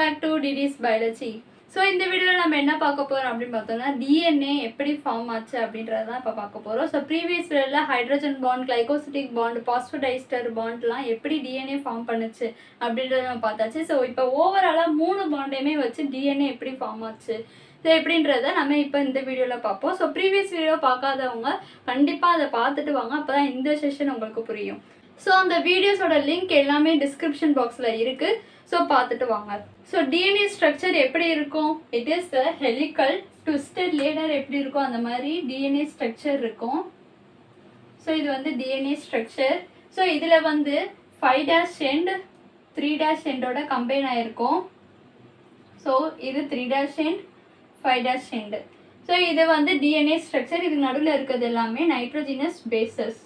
back to DD's Biology. So இந்த வீடியோவில் நம்ம என்ன பார்க்க போகிறோம் அப்படின்னு பார்த்தோம்னா டிஎன்ஏ எப்படி ஃபார்ம் ஆச்சு அப்படின்றது தான் இப்போ பார்க்க போகிறோம். ஸோ ப்ரீவியஸ் வீடியோவில் hydrogen bond, glycosidic bond, phosphodiester பாண்ட்லாம் எப்படி டிஎன்ஏ ஃபார்ம் பண்ணுச்சு அப்படின்றத நம்ம பார்த்தாச்சு. ஸோ இப்போ ஓவராலாக 3 பாண்டையுமே வச்சு டிஎன்ஏ எப்படி ஃபார்ம் ஆச்சு ஸோ எப்படின்றத நம்ம இப்போ இந்த வீடியோவில் பார்ப்போம். ஸோ ப்ரீவியஸ் வீடியோ பார்க்காதவங்க கண்டிப்பாக அதை பார்த்துட்டு வாங்க, அப்போ தான் இந்த செஷன் உங்களுக்கு புரியும். ஸோ அந்த வீடியோஸோட லிங்க் எல்லாமே டிஸ்கிரிப்ஷன் பாக்ஸில் இருக்குது, ஸோ பார்த்துட்டு வாங்க. ஸோ டிஎன்ஏ ஸ்ட்ரக்சர் எப்படி இருக்கும்? It is the helical twisted ladder எப்படி இருக்கும் அந்த மாதிரி டிஎன்ஏ ஸ்ட்ரக்சர் இருக்கும். ஸோ இது வந்து டிஎன்ஏ ஸ்ட்ரக்சர். ஸோ இதில் வந்து 5' end 3' endோட கம்பைன் ஆகிருக்கும். ஸோ இது 3' end 5' end. ஸோ இது வந்து டிஎன்ஏ ஸ்ட்ரக்சர். இதுக்கு நடுவில் இருக்கிறது எல்லாமே nitrogenous bases.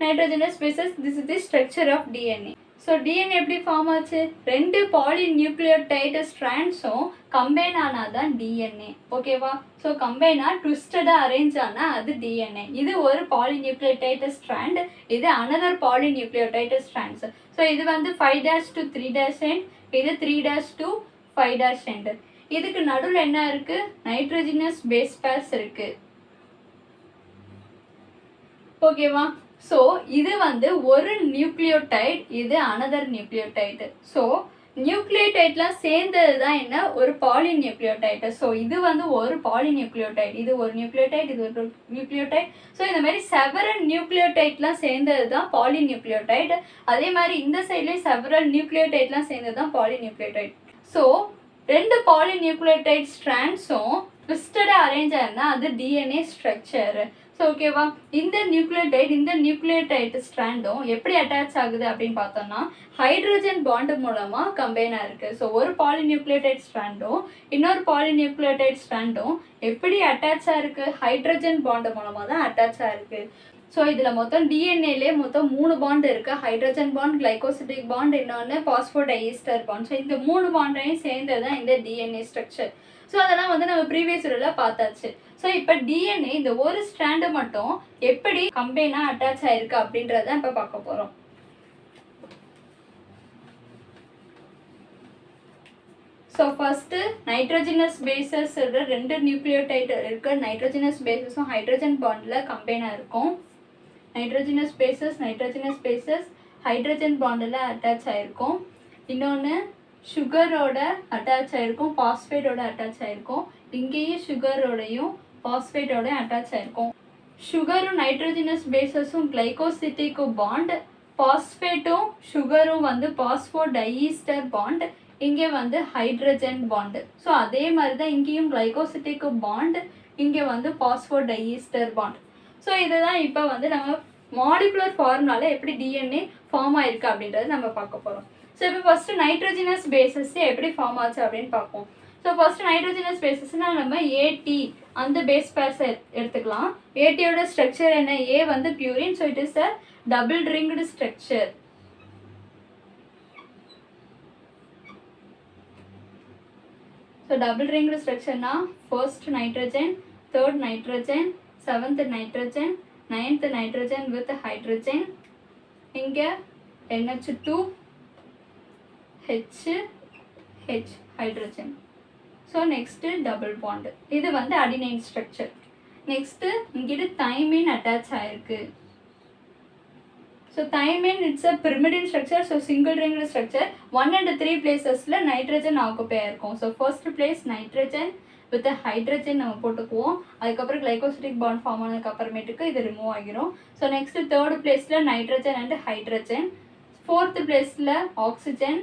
Nitrogenous bases, this is the structure of DNA. So DNA எப்படி ஃபார்ம் ஆச்சு? 2 பாலிநியூக்ளியோடைடு ஸ்ட்ராண்ட்ஸும் கம்பைன் ஆனாதான் DNA. ஓகேவா? ஸோ கம்பைனாக ட்விஸ்டடாக அரேஞ்ச் ஆனால் அது DNA. இது ஒரு பாலிநியூக்ளியோடைடு ஸ்ட்ராண்ட், இது அனதர் பாலிநியூக்ளியோடைடு ஸ்ட்ராண்ட்ஸ். ஸோ இது வந்து 5' to 3' end, இது 3' to 5' end. இதுக்கு நடுவில் என்ன இருக்குது? நைட்ரோஜினஸ் பேஸ் பேர்ஸ் இருக்குது. ஓகேவா? ஸோ இது வந்து ஒரு நியூக்ளியோடைட், இது அனதர் நியூக்ளியோடைடு. ஸோ நியூக்ளியோடைட்லாம் சேர்ந்தது தான் என்ன? ஒரு பாலிநியூக்ளியோடைடு. ஸோ இது வந்து ஒரு பாலிநியூக்ளியோடைட், இது ஒரு நியூக்ளியோடைட், இது ஒரு நியூக்ளியோடைட். ஸோ இந்த மாதிரி செவரல் நியூக்ளியோடைட்லாம் சேர்ந்தது தான் பாலிநியூக்ளியோடைட். அதே மாதிரி இந்த சைட்லேயும் செவரல் நியூக்ளியோடைட்லாம் சேர்ந்தது தான் பாலிநியூக்ளியோடைட். ஸோ 2 பாலிநியூக்ளியோடைட் ஸ்ட்ராண்ட்ஸும் ட்விஸ்டடாக அரேஞ்ச் ஆயிருந்தா அது டிஎன்ஏ ஸ்ட்ரக்சர். ஸோ ஓகேவா? இந்த நியூக்ளியோடைட் ஸ்ட்ராண்டும் எப்படி அட்டாச் ஆகுது அப்படின்னு பார்த்தோம்னா ஹைட்ரஜன் பாண்டு மூலமாக கம்பைனாக இருக்குது. ஸோ ஒரு பாலிநியூக்ளியோடைட் ஸ்ட்ராண்டும் இன்னொரு பாலிநியூக்ளியோடைட் ஸ்ட்ராண்டும் எப்படி அட்டாச் ஆகிருக்கு? ஹைட்ரஜன் பாண்டு மூலமாக தான் அட்டாச் ஆகிருக்கு. ஸோ இதில் மொத்தம் டிஎன்ஏலே மொத்தம் 3 பாண்டு இருக்குது. ஹைட்ரஜன் பாண்ட், கிளைகோசிட்டிக் பாண்ட், இன்னொன்று பாஸ்போடைஸ்டர் பாண்ட். ஸோ இந்த 3 பாண்டையும் சேர்ந்தது தான் இந்த டிஎன்ஏ ஸ்ட்ரக்சர். ஸோ அதெல்லாம் வந்து நம்ம ப்ரீவியஸ் வீடியோவில் பார்த்தாச்சு. ஸோ இப்போ டிஎன்ஏ இந்த ஒரு ஸ்ட்ராண்டு மட்டும் எப்படி கம்பைனாக அட்டாச் ஆகிருக்கு அப்படின்றத இப்போ பார்க்க போகிறோம். So first nitrogenous bases 2 nucleotide இருக்குது. நைட்ரோஜினஸ் பேசஸும் ஹைட்ரஜன் பாண்டில் கம்பைனாக இருக்கும். நைட்ரோஜினஸ் பேசஸ் ஹைட்ரஜன் பாண்டில் அட்டாச் ஆகிருக்கும். இன்னொன்று சுகரோட அட்டாச் ஆகிருக்கும், பாஸ்பேட்டோட அட்டாச் ஆகிருக்கும். இங்கேயும் சுகரோடையும் பாஸ்பேட்டோட அட்டாச் ஆகிருக்கும். சுகரும் நைட்ரோஜினஸ் பேசஸும் கிளைகோசிட்டிக் பாண்ட், பாஸ்பேட்டும் சுகரும் வந்து பாஸ்போடைஸ்டர் பாண்ட், இங்கே வந்து ஹைட்ரஜன் பாண்டு. ஸோ அதே மாதிரி தான் இங்கேயும் கிளைகோசிட்டிக் பாண்ட், இங்கே வந்து பாஸ்போடைஸ்டர் பாண்ட். ஸோ இதுதான் இப்போ வந்து நம்ம மாலிகுலர் ஃபார்முலால எப்படி டிஎன்ஏ ஃபார்ம் ஆயிருக்கு அப்படின்றத நம்ம பார்க்க போகிறோம். ஸோ இப்போ ஃபஸ்ட்டு நைட்ரோஜினஸ் பேசஸ் எப்படி ஃபார்ம் ஆச்சு அப்படின்னு பார்ப்போம். ஸோ ஃபஸ்ட்டு நைட்ரோஜினஸ் பேசஸ்னால் நம்ம ஏடி அந்த பேஸ் பேர்ஸை எடுத்துக்கலாம். ஏடியோட ஸ்ட்ரக்சர் என்ன? ஏ வந்து purine. So it is a double ringed structure. So double ringed ஸ்ட்ரக்சர்னா first nitrogen, third nitrogen, 7th nitrogen, 9th nitrogen with hydrogen. இங்கே NH2 H hydrogen. So next double bond. இது வந்து adenine structure. Next இங்கிட்டு thymine attach ஆகிருக்கு. So thymine it's a pyrimidine structure. So single ringed structure. 1 and 3 பிளேசஸில் nitrogen occupy ஆயிருக்கும். So first place nitrogen with hydrogen நம்ம போட்டுக்குவோம். அதுக்கப்புறம் glycosidic bond form ஆனதுக்கு அப்புறமேட்டுக்கு இது ரிமூவ் ஆகிரும். ஸோ நெக்ஸ்ட்டு 3rd பிளேஸில் நைட்ரஜன் அண்ட் ஹைட்ரஜன். 4th பிளேஸில் ஆக்சிஜன்,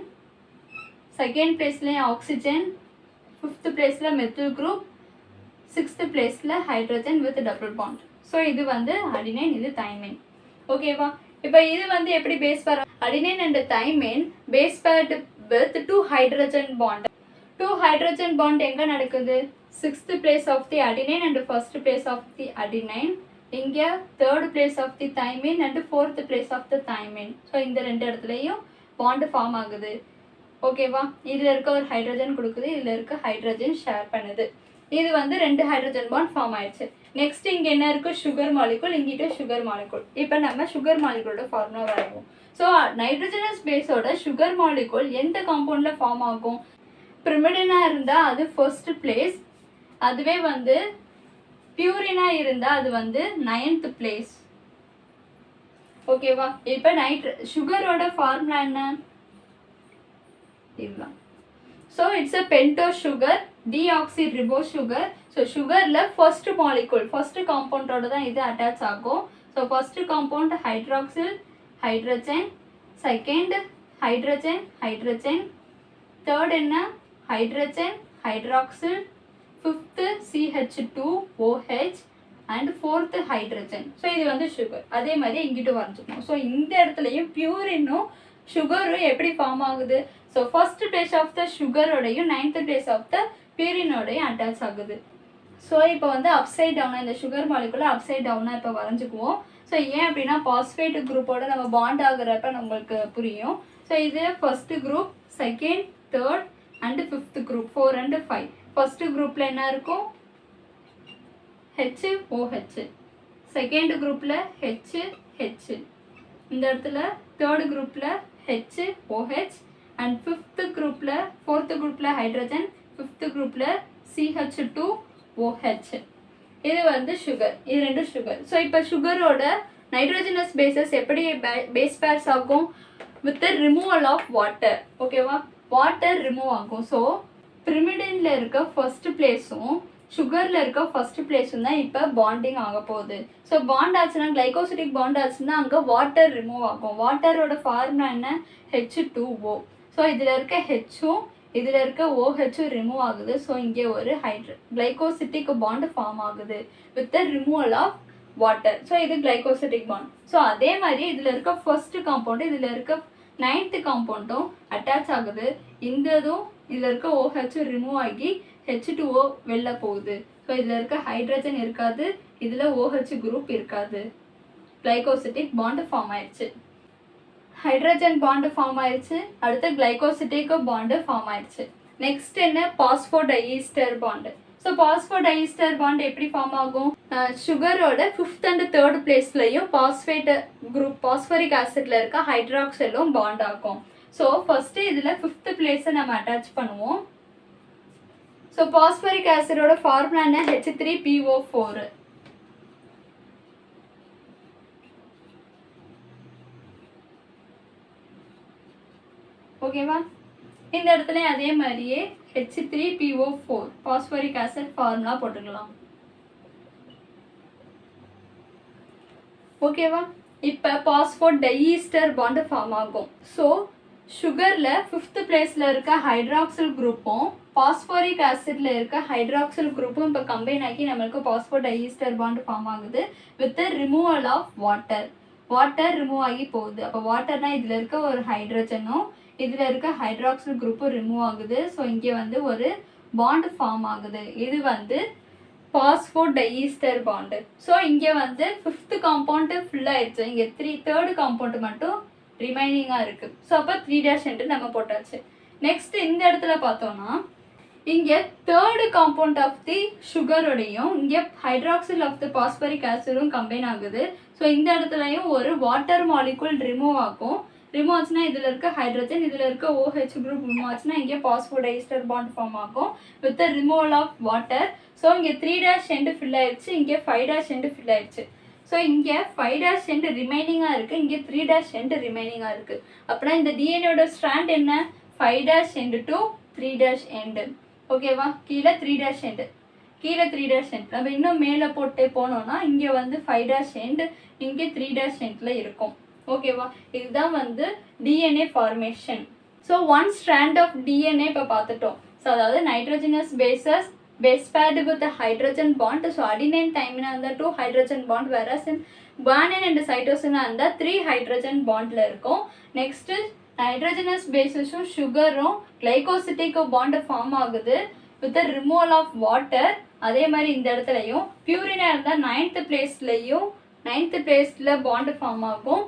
2nd பிளேஸ்லேயும் ஆக்சிஜன், 5th பிளேஸில் மெத்தில் குரூப், 6th பிளேஸில் hydrogen with double bond. So இது வந்து அடினைன், இது தைமைன். ஓகேவா? இப்போ இது வந்து எப்படி base pair? Adenine and thymine base paired with 2 hydrogen bond. 2 hydrogen bond எங்கே நடக்குது? 6th place of the adenine and 1st place of the adenine. இங்கே 3rd place of the thymine and 4th place of the thymine. So இந்த 2 இடத்துலையும் bond form ஆகுது. ஓகேவா? இதில் இருக்க ஒரு ஹைட்ரஜன் கொடுக்குது, இதில் இருக்க ஹைட்ரஜன் ஷேர் பண்ணுது. இது வந்து 2 ஹைட்ரஜன் பாண்ட் ஃபார்ம் ஆயிடுச்சு. நெக்ஸ்ட் இங்கே என்ன இருக்குது, சுகர் மாலிகுல், இங்கிட்ட சுகர் மாலிகுல். இப்போ நம்ம சுகர் மாலிகுலோட ஃபார்முலா வரைவோம். ஸோ நைட்ரஜனஸ் பேஸோட சுகர் மாலிகுல் எந்த காம்பவுண்டில் ஃபார்ம் ஆகும், பிரிமிடினாக இருந்தால் அது ஃபர்ஸ்ட் பிளேஸ், அதுவே வந்து பியூரினாக இருந்தால் அது வந்து 9th பிளேஸ். ஓகேவா? இப்போ சுகரோட ஃபார்முலா என்ன, இதுதான். So it's a pento sugar, deoxy ribo sugar. So சுகரில் ஃபர்ஸ்ட் மாலிகுல், ஃபர்ஸ்ட் காம்பவுண்டோட தான் இது அட்டாச் ஆகும். So first compound hydroxyl, hydrogen, second hydrogen, hydrogen, third என்ன hydrogen, hydroxyl, fifth CH2OH and fourth hydrogen. So இது வந்து சுகர். அதே மாதிரி இங்கிட்டு வரைஞ்சிக்கணும். ஸோ இந்த இடத்துலையும் பியூரினும் சுகரும் எப்படி ஃபார்ம் ஆகுது, so first place of the சுகரோடையும் 9th பிளேஸ் ஆஃப் த பியூரினோடையும் அட்டாச் ஆகுது. ஸோ இப்போ வந்து அப்சைட் டவுனாக இந்த சுகர் மாலிகுலை அப்சைட் டவுனாக இப்போ வரைஞ்சிக்குவோம். ஸோ ஏன் அப்படின்னா பாஸ்பேட் குரூப்போட நம்ம பாண்ட் ஆகுறப்ப நம்மளுக்கு புரியும். ஸோ இது first group, second, third and fifth group, 4 and 5. First குரூப்பில் என்ன இருக்கும், HOH, செகண்ட் குரூப்பில் HH, இந்த இடத்துல தேர்ட் குரூப்பில் HOH அண்ட் ஃபிஃப்த் குரூப்பில், ஃபோர்த்து குரூப்பில் ஹைட்ரஜன், ஃபிஃப்த் குரூப்பில் CH2OH. இது வந்து சுகர், இது ரெண்டும் சுகர். ஸோ இப்போ சுகரோட நைட்ரோஜனஸ் பேசஸ் எப்படி பேஸ் பேர்ஸ் ஆகும், வித் ரிமூவல் ஆஃப் வாட்டர். ஓகேவா? வாட்டர் ரிமூவ் ஆகும். ஸோ பிரிமிடின்ல இருக்க ஃபர்ஸ்ட் பிளேஸும் சுகரில் இருக்க ஃபர்ஸ்ட் பிளேஸும் தான் இப்போ பாண்டிங் ஆக போகுது. ஸோ பாண்ட் ஆச்சுன்னா, கிளைகோசிட்டிக் பாண்ட் ஆச்சுன்னா அங்கே வாட்டர் ரிமூவ் ஆகும். வாட்டரோட ஃபார்முலா என்ன, H2O. ஸோ இதில் இருக்க ஹெச்சும் இதில் இருக்க OHும் ரிமூவ் ஆகுது. ஸோ இங்கே ஒரு கிளைகோசிட்டிக் பாண்ட் ஃபார்ம் ஆகுது with the removal of water. So இது கிளைகோசிட்டிக் பாண்ட். ஸோ அதே மாதிரி இதில் இருக்க ஃபர்ஸ்ட் காம்பவுண்டு இதில் இருக்க 9th காம்பவுண்டும் அட்டாச் ஆகுது. இந்ததும் இதில் இருக்க OHும் ரிமூவ் ஆகி H2O வெளில போகுது. ஸோ இதில் இருக்க ஹைட்ரஜன் இருக்காது, இதில் OH குரூப் இருக்காது. கிளைகோசிட்டிக் பாண்ட் ஃபார்ம் ஆயிடுச்சு, ஹைட்ரஜன் பாண்டு ஃபார்ம் ஆயிடுச்சு. அடுத்து கிளைகோசிட்டிக் பாண்டு ஃபார்ம் ஆயிடுச்சு. நெக்ஸ்ட் என்ன, phosphodiester bond. So phosphodiester bond எப்படி ஃபார்ம் ஆகும், சுகரோட 5th and 3rd பிளேஸ்லையும் பாஸ்பேட் குரூப், பாஸ்பரிக் ஆசிட்ல இருக்க ஹைட்ராக்சலும் பாண்ட் ஆகும். ஸோ ஃபர்ஸ்ட் இதில் 5th பிளேஸை நம்ம அட்டாச் பண்ணுவோம். ஸோ பாஸ்பரிக் ஆசிடோட ஃபார்முலா என்ன, H3PO4. ஓகேவா? இந்த இடத்துல அதே மாதிரியே H3PO4 பாஸ்பரிக் ஆசிட் ஃபார்முலா போட்டுக்கலாம். ஓகேவா? இப்போ பாஸ்போடைஈஸ்டர் பாண்ட் ஃபார்ம் ஆகும். ஸோ சுகரில் 5th பிளேஸில் இருக்க ஹைட்ராக்சில் குரூப்பும் பாஸ்போரிக் ஆசிட்ல இருக்க ஹைட்ராக்சில் குரூப்பும் இப்போ கம்பைன் ஆகி நம்மளுக்கு பாஸ்போடைஈஸ்டர் பாண்ட் ஃபார்ம் ஆகுது with removal of water. Water remove ஆகி போகுது. அப்போ வாட்டர்னா இதில் இருக்க ஒரு ஹைட்ரஜனும் இதில் இருக்க ஹைட்ராக்சில் குரூப்பும் ரிமூவ் ஆகுது. ஸோ இங்கே வந்து ஒரு பாண்ட் ஃபார்ம் ஆகுது. இது வந்து பாஸ்போடைஈஸ்டர் பாண்டு. ஸோ இங்கே வந்து 5th காம்பவுண்டு ஃபுல் ஆயிடுச்சு. இங்கே 3rd காம்பவுண்டு மட்டும் ரிமைனிங்காக இருக்குது. ஸோ அப்போ 3' என்று நம்ம போட்டாச்சு. நெக்ஸ்ட் இந்த இடத்துல பார்த்தோம்னா இங்கே 3rd காம்பவுண்ட் ஆஃப் தி சுகரோடையும் இங்கே ஹைட்ராக்சில் ஆஃப் தி பாஸ்பரிக் ஆசிடும் கம்பைன் ஆகுது. ஸோ இந்த இடத்துலையும் ஒரு வாட்டர் மாலிகுல் ரிமூவ் ஆகும். ரிமூவ் ஆச்சுன்னா இதில் இருக்க ஹைட்ரஜன், இதில் இருக்க OH குரூப் ரிமூவ் ஆச்சுன்னா இங்கே பாஸ்போடைஸ்டர் பாண்ட் ஃபார்ம் ஆகும் with removal of water. So இங்கே 3' எண்டு ஃபில் ஆயிடுச்சு, இங்கே 5' எண்டு ஃபில் ஆயிடுச்சு. ஸோ இங்கே 5' எண்டு ரிமைனிங்காக இருக்குது, இங்கே 3' எண்டு ரிமைனிங்காக இருக்குது. அப்படின்னா இந்த டிஎன்ஏயோட ஸ்ட்ராண்ட் என்ன, 5' எண்டு டு 3' எண்டு. ஓகேவா? கீழே 3' எண்டு, கீழே 3' எண்டு. நம்ம இன்னும் மேலே போட்டே போனோம்னா இங்கே வந்து 5' எண்டு, இங்கே 3' எண்டில் இருக்கும். ஓகேவா? இதுதான் வந்து DNA formation. So 1 strand of DNA இப்போ பார்த்துட்டோம். ஸோ அதாவது nitrogenous bases base paired with the hydrogen bond. So adenine thymine and the 2 hydrogen bond, whereas in guanine and cytosine and the 3 hydrogen bond la irukum. Next nitrogenous bases sugar glycosidic bond form ஆகுது with the removal of water. அதே மாதிரி இந்த இடத்துலையும் பியூரினா இருந்தா 9th பிளேஸ்லயும் 9th பிளேஸ்ல bond form ஆகும்.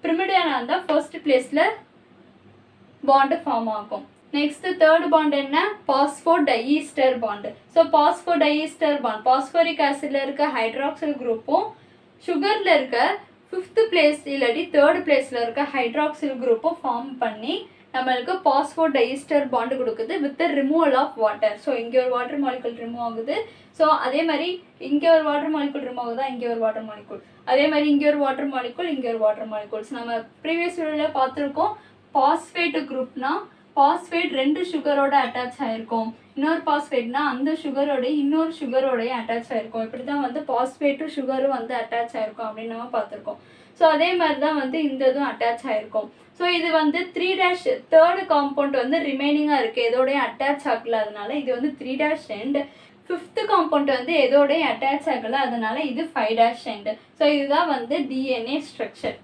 பிரிமிடினா இருந்தா 1st பிளேஸ்ல பாண்ட் ஃபார்ம் ஆகும். நெக்ஸ்ட் தேர்ட் பாண்ட் என்ன, பாஸ்போடைஈஸ்டர் bond. So phosphodiester bond phosphoric ஆசிட்ல இருக்க ஹைட்ராக்சில் குரூப்பும் சுகர்ல இருக்க 5th பிளேஸ் இல்லாட்டி 3rd பிளேஸ்ல இருக்க ஹைட்ராக்சில் குரூப்பும் ஃபார்ம் பண்ணி நம்மளுக்கு பாஸ்போடைஈஸ்டர் பாண்ட் கொடுக்குது with removal of water. So இங்கே ஒரு வாட்டர் மாலிகுல் ரிமூவ் ஆகுது. ஸோ அதே மாதிரி இங்கே ஒரு வாட்டர் மாலிகுல் ரிமூவ் ஆகுதா, இங்கே ஒரு வாட்டர் மாலிகுல், அதே மாதிரி இங்கே ஒரு வாட்டர் மாலிகுல், இங்கே ஒரு வாட்டர் மாலிகுல்ஸ். நம்ம ப்ரீவியஸ் வீடியோவில் பார்த்துருக்கோம். பாஸ்பேட் குரூப்னா பாஸ்பேட் 2 சுகரோட அட்டாச் ஆகிருக்கும், இன்னொரு பாஸ்பேட்னா அந்த சுகரோட இன்னொரு சுகரோடைய அட்டாச் ஆகிருக்கும். இப்படி தான் வந்து பாஸ்பேட்டும் சுகரும் வந்து அட்டாச் ஆகிருக்கும் அப்படின்னு நம்ம பார்த்துருக்கோம். ஸோ அதே மாதிரி தான் வந்து இந்த இதுவும் அட்டாச் ஆகிருக்கும். ஸோ இது வந்து 3' தேர்டு காம்பவுண்ட் வந்து ரிமைனிங்காக இருக்குது, எதோடய அட்டாச் ஆகல, அதனால இது வந்து 3' எண்ட். 5th காம்பவுண்ட் வந்து எதோடய அட்டாச் ஆகலை, அதனால இது 5' எண்ட். ஸோ இதுதான் வந்து டிஎன்ஏ ஸ்ட்ரக்சர்.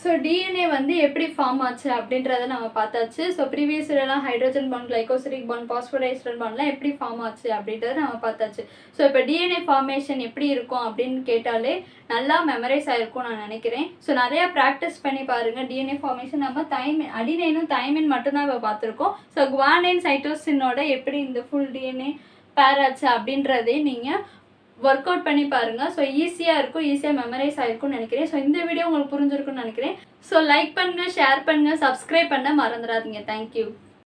ஸோ டிஎன்ஏ வந்து எப்படி ஃபார்ம் ஆச்சு அப்படின்றத நம்ம பார்த்தாச்சு. ஸோ ப்ரீவியஸ் இதெல்லாம் ஹைட்ரோஜன் பாண்ட், கிளைகோசிலிக் பாண்ட், பாஸ்போடைஸ்டர் பாண்ட்லாம் எப்படி ஃபார்ம் ஆச்சு அப்படின்றத நம்ம பார்த்தாச்சு. ஸோ இப்போ டிஎன்ஏ ஃபார்மேஷன் எப்படி இருக்கும் அப்படின்னு கேட்டாலே நல்லா மெமரைஸ் ஆகிருக்கும் நான் நினைக்கிறேன். ஸோ நிறையா ப்ராக்டிஸ் பண்ணி பாருங்கள். டிஎன்ஏ ஃபார்மேஷன் நம்ம அடினைனும் தைமின் மட்டும்தான் இப்போ பார்த்துருக்கோம். ஸோ குவானைன் சைட்டோசினோட எப்படி இந்த ஃபுல் டிஎன்ஏ பேர் ஆச்சு அப்படின்றதே நீங்கள் ஒர்க் அவுட் பண்ணி பாருங்கள். ஸோ ஈஸியாக இருக்கும், ஈஸியாக மெமரைஸ் ஆகிருக்கும்னு நினைக்கிறேன். ஸோ இந்த வீடியோ உங்களுக்கு புரிஞ்சிருக்குன்னு நினைக்கிறேன். ஸோ லைக் பண்ணுங்கள், ஷேர் பண்ணுங்கள், சப்ஸ்கிரைப் பண்ண மறந்துடாதீங்க. தேங்க்யூ.